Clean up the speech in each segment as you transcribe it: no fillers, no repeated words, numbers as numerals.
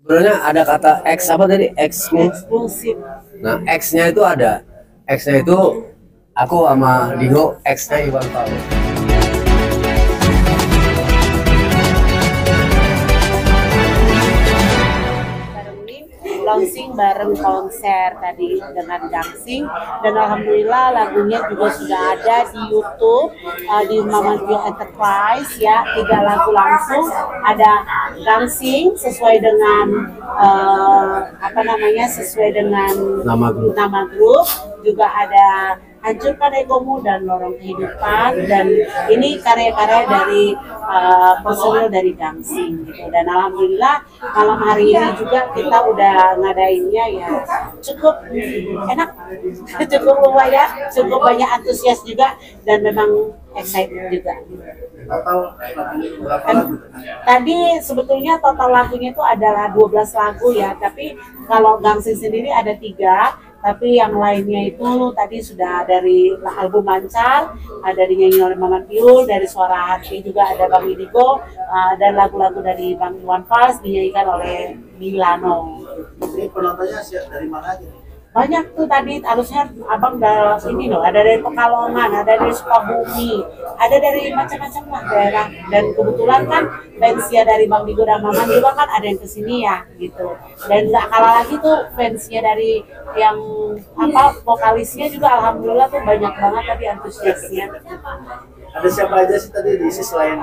Sebenarnya ada kata X apa tadi? Eksklusif. Nah, X-nya itu ada. X-nya itu aku sama Digo, X-nya Iwan Fals. Launching bareng konser tadi dengan Gangsing, dan alhamdulillah lagunya juga sudah ada di YouTube di Mama Gio Enterprise ya, 3 lagu langsung ada Gangsing sesuai dengan sesuai dengan nama grup, juga ada Hancurkan Egomu dan Lorong Kehidupan, dan ini karya-karya dari personil dari Gangsing gitu. Dan alhamdulillah malam hari ini juga kita udah ngadainnya ya cukup enak, cukup lumayan, cukup banyak antusias juga, dan memang excited juga. Tadi sebetulnya total lagunya itu adalah 12 lagu ya, tapi kalau Gangsing sendiri ada 3. Tapi yang lainnya itu tadi sudah dari album Lancar, ada dinyanyi oleh Maman Piul, dari Suara Hati juga ada Bang Indigo, dan lagu-lagu dari Bang Iwan Fals dinyanyikan oleh Milano. Ini penontonnya dari mana aja? Banyak tuh tadi, harusnya abang udah ini loh, ada dari Pekalongan, ada dari Sukabumi, ada dari macam-macam lah daerah, dan kebetulan kan fansnya dari Bang Digo dan Maman juga kan ada yang kesini ya gitu, dan nggak kalah lagi tuh fansnya dari yang vokalisnya juga alhamdulillah tuh banyak banget tadi antusiasnya. Ada siapa aja sih tadi diisi selain?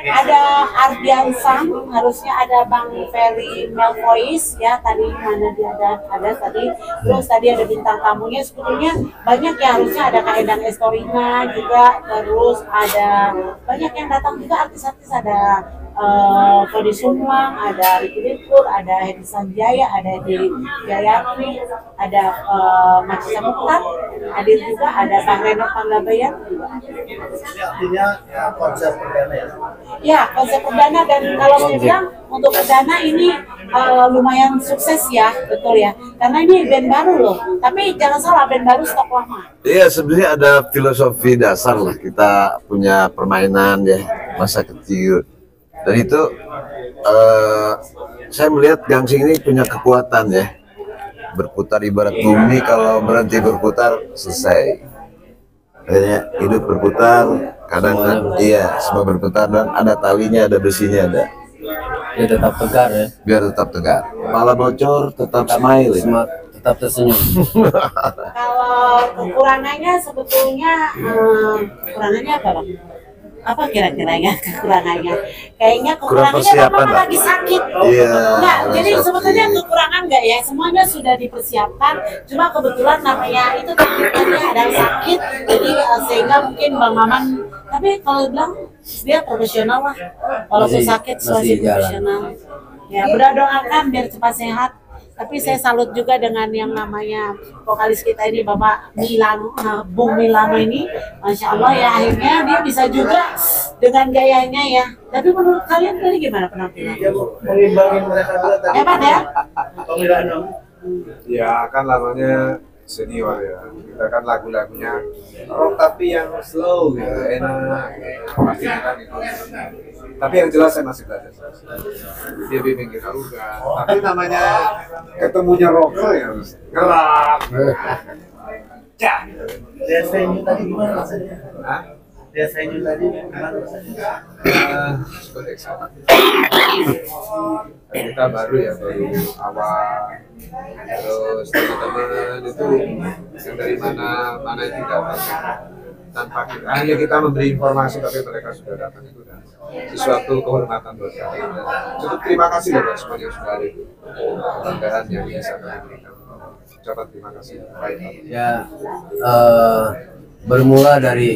Ada Ardian Sang, harusnya ada Bang Ferry Melvoice ya, tadi mana dia ada tadi. Terus tadi ada bintang tamunya sebetulnya banyak ya, harusnya ada Kak Endang Estorina juga, terus ada banyak yang datang juga artis-artis, ada Kodi Sumlang, ada Ricky Lipur, ada Hedi Sanjaya, ada Hedi Jayatri, ada Macisa Mukhtar, hadir juga ada Bang Reno Panggabayan. Artinya konser perdana ya? Ya, konser perdana, dan kalau saya bilang untuk perdana ini lumayan sukses ya, betul ya. Karena ini band baru loh, tapi jangan salah, band baru stok lama. Iya, sebenarnya ada filosofi dasar lah, kita punya permainan ya masa kecil. Dan itu saya melihat Gangsing ini punya kekuatan ya, berputar ibarat bumi, kalau berhenti berputar selesai. Akhirnya hidup berputar, kadang iya semua berputar, dan ada talinya, ada besinya, ada. Dia tetap tegar ya. Biar tetap tegar. Malah bocor, tetap smile ya. Tetap tersenyum. Kalau kekurangannya sebetulnya kekurangannya apa Bang? Apa kira-kiranya kekurangannya? Kayaknya kekurangannya memang lagi sakit. Iya. Enggak, jadi sebetulnya kekurangan enggak ya? Semuanya sudah dipersiapkan. Cuma kebetulan namanya itu terkitanya ada sakit, jadi sehingga mungkin Bang Maman. Tapi kalau bilang dia profesional lah. Walaupun sakit masih profesional. Ya, berdoakan biar cepat sehat. Tapi saya salut juga dengan yang namanya vokalis kita ini, Bapak Milano, Bung Milano ini, Masya Allah ya, akhirnya dia bisa juga dengan gayanya ya. Tapi menurut kalian tadi gimana penampilan? Ya Bu, mengimbangin mereka juga tadi. Hebat ya? Bang Milano. Ya kan namanya senior ya, kita kan lagunya rock tapi yang slow gitu, enak pasti kita gitu. Tapi yang jelas saya masih belajar, dia bimbing kita juga, tapi namanya ketemunya rocker ya harus gerak. Lihat venue tadi gimana rasanya? Hah? Lihat venue tadi gimana rasanya? Super excited. Kita baru ya, baru awal, terus teman-teman itu yang dari mana itu datang, tanpa hanya kita memberi informasi, tapi mereka sudah datang, itu dan sesuatu kehormatan buat kami. Cukup terima kasih loh buat semuanya yang sudah ada itu, kebanggaan yang bisa kami berikan. Ucapan terima kasih. Baik. Ya, bermula dari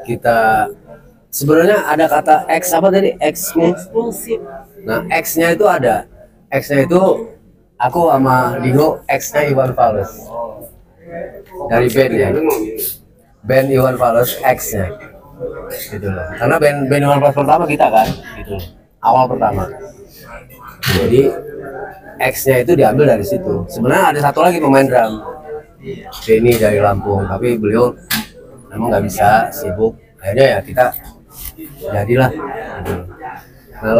kita, sebenarnya ada kata X apa tadi? Eksklusif. Nah, X-nya itu ada. X-nya itu aku sama Digo, X-nya Iwan Fals. Dari band ya. Band Iwan Fals X-nya. Gitu loh. Karena band Iwan Fals pertama kita kan, gitu loh. Awal pertama. Jadi X-nya itu diambil dari situ. Sebenarnya ada satu lagi pemain drum. Denny dari Lampung, tapi beliau memang nggak bisa, sibuk. Akhirnya ya kita jadilah. Gitu. Nah,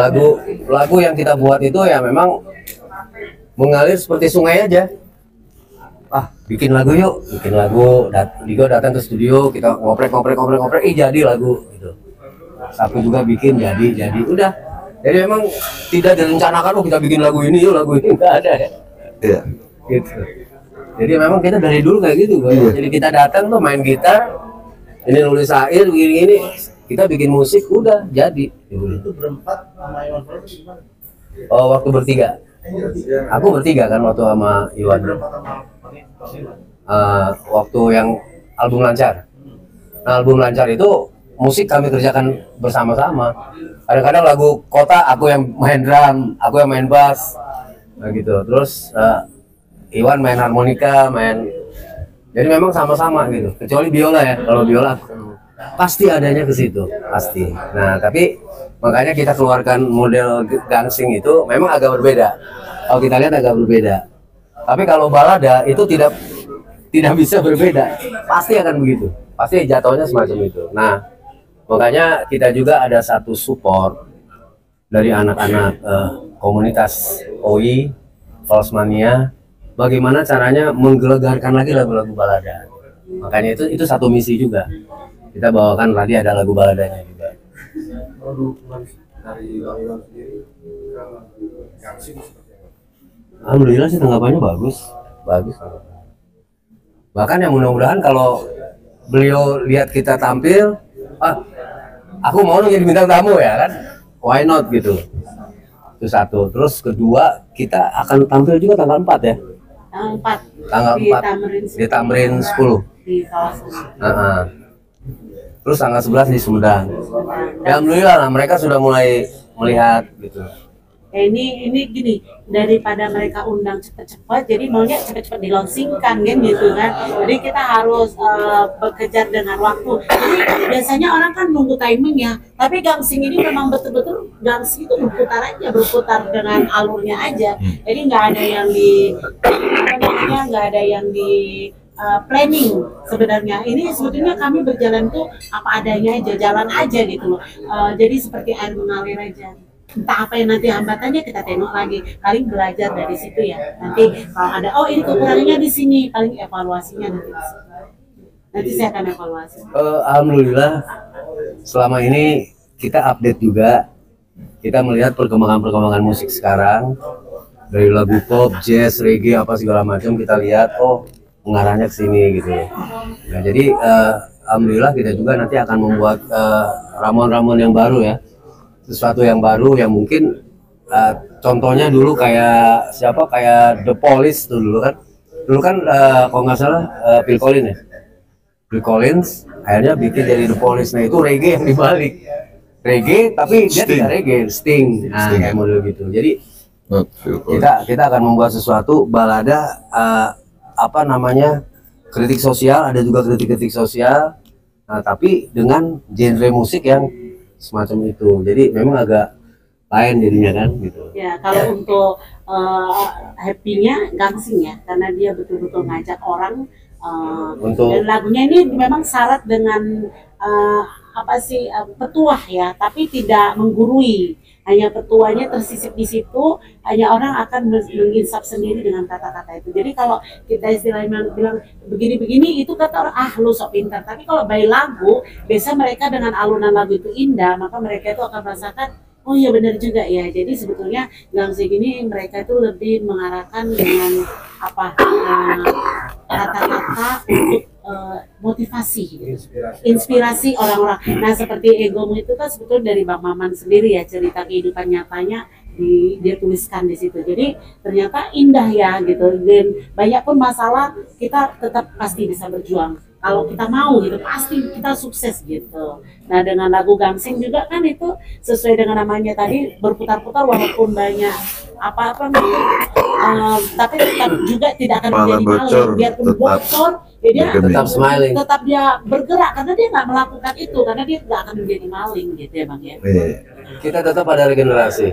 lagu yang kita buat itu ya memang mengalir seperti sungai aja. Bikin lagu yuk, bikin lagu. Digo datang ke studio, kita ngoprek, jadi lagu gitu. Aku juga bikin, jadi udah. Jadi memang tidak direncanakan, kita bikin lagu ini yuk, lagu ini nggak ada ya. Iya. Gitu. Jadi memang kita dari dulu kayak gitu, Boy. Jadi kita datang tuh main gitar, ini nulis syair, begini, kita bikin musik, udah jadi. Itu berempat sama Iwan Fals gimana? Oh, waktu bertiga. Aku bertiga kan waktu sama Iwan. Berempat sama Bang Iwan. Waktu yang album Lancar. Nah, album Lancar itu musik kami kerjakan bersama-sama. Kadang-kadang lagu kota aku yang main drum, aku yang main bass, nah gitu. Terus Iwan main harmonika, jadi memang sama-sama gitu. Kecuali biola ya. Kalau biola pasti adanya ke situ, pasti. Nah, tapi makanya kita keluarkan model gangsing itu memang agak berbeda. Kalau kita lihat agak berbeda. Tapi kalau balada itu tidak bisa berbeda, pasti akan begitu, pasti jatuhnya semacam itu. Nah, makanya kita juga ada satu support dari anak-anak komunitas OI, Falsmania, bagaimana caranya menggelegarkan lagi lagu-lagu balada. Makanya itu satu misi juga. Kita bawakan tadi ada lagu baladanya juga. Kalau dukungan dari Bang Iwan sendiri ke Gangsing seperti apa? Alhamdulillah sih tanggapannya bagus. Bahkan yang mudah-mudahan kalau beliau lihat kita tampil, aku mau dong jadi bintang tamu ya kan, why not gitu. Itu satu. Terus kedua, kita akan tampil juga tanggal 4 ya. Tanggal 4 di Tamrin 10. Di kawasan. Terus tanggal 11 di Sumedang. Ya alhamdulillah lah, mereka sudah mulai melihat gitu. Ini gini, daripada mereka undang cepat-cepat, jadi maunya cepat-cepat dilaunchingkan kan gitu kan. Jadi kita harus bekerja dengan waktu. Jadi biasanya orang kan nunggu timing ya, tapi gangsing ini memang betul-betul gangsing itu berputar dengan alurnya aja. Jadi nggak ada yang di planning sebenarnya. Ini sebetulnya kami berjalan tuh apa adanya aja, jalan aja gitu loh. Jadi seperti air mengalir aja. Entah apa yang nanti hambatannya kita tengok lagi, paling belajar dari situ ya. Nanti kalau ada ini kekurangannya di sini, paling evaluasinya nanti di sini. Nanti saya akan evaluasi. Alhamdulillah selama ini kita update juga, kita melihat perkembangan musik sekarang dari lagu pop, jazz, reggae apa segala macam, kita lihat mengarahnya ke sini gitu. Nah, jadi alhamdulillah kita juga nanti akan membuat ramuan-ramuan yang baru ya. Sesuatu yang baru yang mungkin contohnya dulu kayak The Police tuh dulu kan kalau nggak salah Phil Collins akhirnya bikin jadi The Police. Nah itu reggae yang dibalik, reggae tapi dia tidak reggae, Sting. Nah kayak model gitu. Jadi kita akan membuat sesuatu balada kritik sosial, ada juga kritik sosial, tapi dengan genre musik yang semacam itu. Jadi memang agak lain jadinya kan gitu. Ya kalau untuk happy-nya gangsing ya, karena dia betul-betul ngajak orang. Dan lagunya ini memang syarat dengan petuah ya, tapi tidak menggurui. Hanya petuanya tersisip di situ, hanya orang akan menginsap sendiri dengan kata-kata itu. Jadi kalau kita istilahnya bilang begini-begini, itu kata orang, lu sok pintar. Tapi kalau by lagu, biasa mereka dengan alunan lagu itu indah, maka mereka itu akan merasakan, oh iya benar juga ya. Jadi sebetulnya gangsing ini mereka itu lebih mengarahkan dengan kata-kata untuk motivasi, inspirasi orang-orang. Nah seperti Egomu itu kan sebetulnya dari Bang Maman sendiri ya, cerita kehidupan nyatanya dia tuliskan di situ. Jadi ternyata indah ya gitu. Dan banyak pun masalah kita tetap pasti bisa berjuang. Kalau kita mau gitu pasti kita sukses gitu. Nah dengan lagu gangsing juga kan itu sesuai dengan namanya tadi, berputar-putar walaupun banyak tapi tetap juga tidak akan menjadi maling. Biarpun bocor, dia tetap smiling, tetap dia bergerak karena dia nggak melakukan itu, karena dia nggak akan menjadi maling gitu ya Bang ya. Kita tetap ada regenerasi,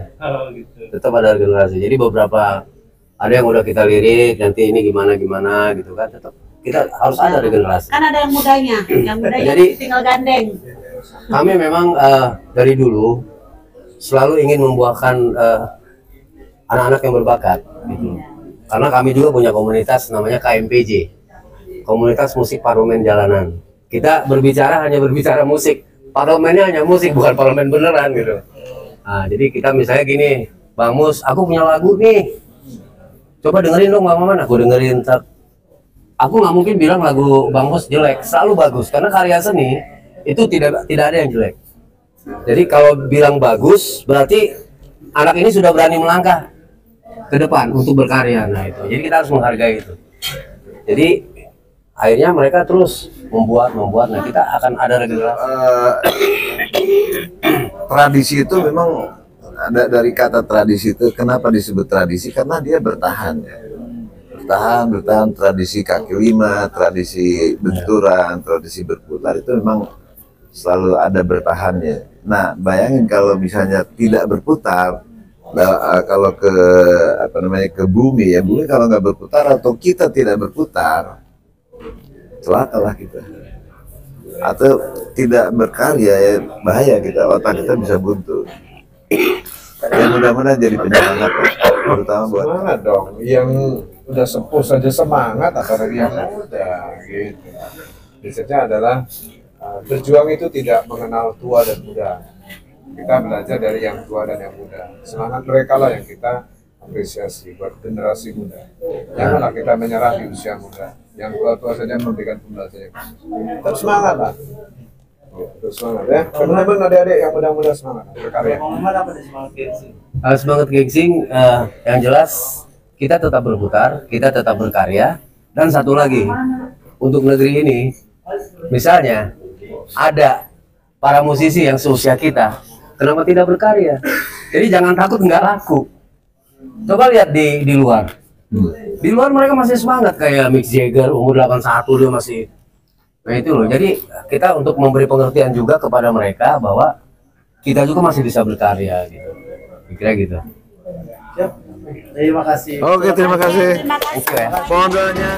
tetap ada regenerasi. Jadi beberapa ada yang udah kita lirik, nanti ini gimana gitu kan, tetap kita harus ada regenerasi. Kan ada yang mudanya jadi, tinggal gandeng. Kami memang dari dulu selalu ingin membuahkan anak-anak yang berbakat gitu. Karena kami juga punya komunitas namanya KMPJ, Komunitas Musik Parlemen Jalanan. Kita hanya berbicara musik, parlemennya hanya musik, bukan parlemen beneran gitu. Nah, jadi kita misalnya gini, Bang Mus, aku punya lagu nih, coba dengerin dong Bang Maman. Aku dengerin, aku nggak mungkin bilang lagu Bang Mus jelek, selalu bagus, karena karya seni itu tidak ada yang jelek. Jadi kalau bilang bagus, berarti anak ini sudah berani melangkah ke depan untuk berkarya. Nah itu, jadi kita harus menghargai itu. Jadi akhirnya mereka terus membuat. Nah kita akan ada regenerasi. Tradisi itu memang ada, dari kata tradisi itu kenapa disebut tradisi, karena dia bertahan ya. Bertahan tradisi kaki lima, tradisi benturan, tradisi berputar itu memang selalu ada bertahannya. Nah bayangin kalau misalnya tidak berputar, kalau ke bumi ya, bumi kalau nggak berputar atau kita tidak berputar, celakalah kita. Atau tidak berkarya ya bahaya kita, otak kita bisa buntu. Ya mudah-mudahan jadi penyemangat, terutama buat semangat dong. Yang udah sepuh saja semangat, apalagi yang muda gitu. Biasanya adalah berjuang itu tidak mengenal tua dan muda. Kita belajar dari yang tua dan yang muda. Semangat mereka lah yang kita apresiasi buat generasi muda. Janganlah kita menyerah di usia muda. Yang tua-tua saja memberikan pembelajaran. Tetap semangat lah. Terus semangat ya. Teman-teman adik-adik yang muda-muda semangat berkarya. Semangat gigsing, yang jelas kita tetap berputar, kita tetap berkarya. Dan satu lagi, untuk negeri ini, misalnya ada para musisi yang seusia kita, kenapa tidak berkarya? Jadi jangan takut nggak laku. Coba lihat di luar. Di luar mereka masih semangat, kayak Mick Jagger umur 81 dia masih. Nah itu loh. Jadi kita untuk memberi pengertian juga kepada mereka bahwa kita juga masih bisa berkarya gitu. Kira gitu. Terima kasih. Oke, terima kasih. Terima kasih. Oke. Mohon doanya.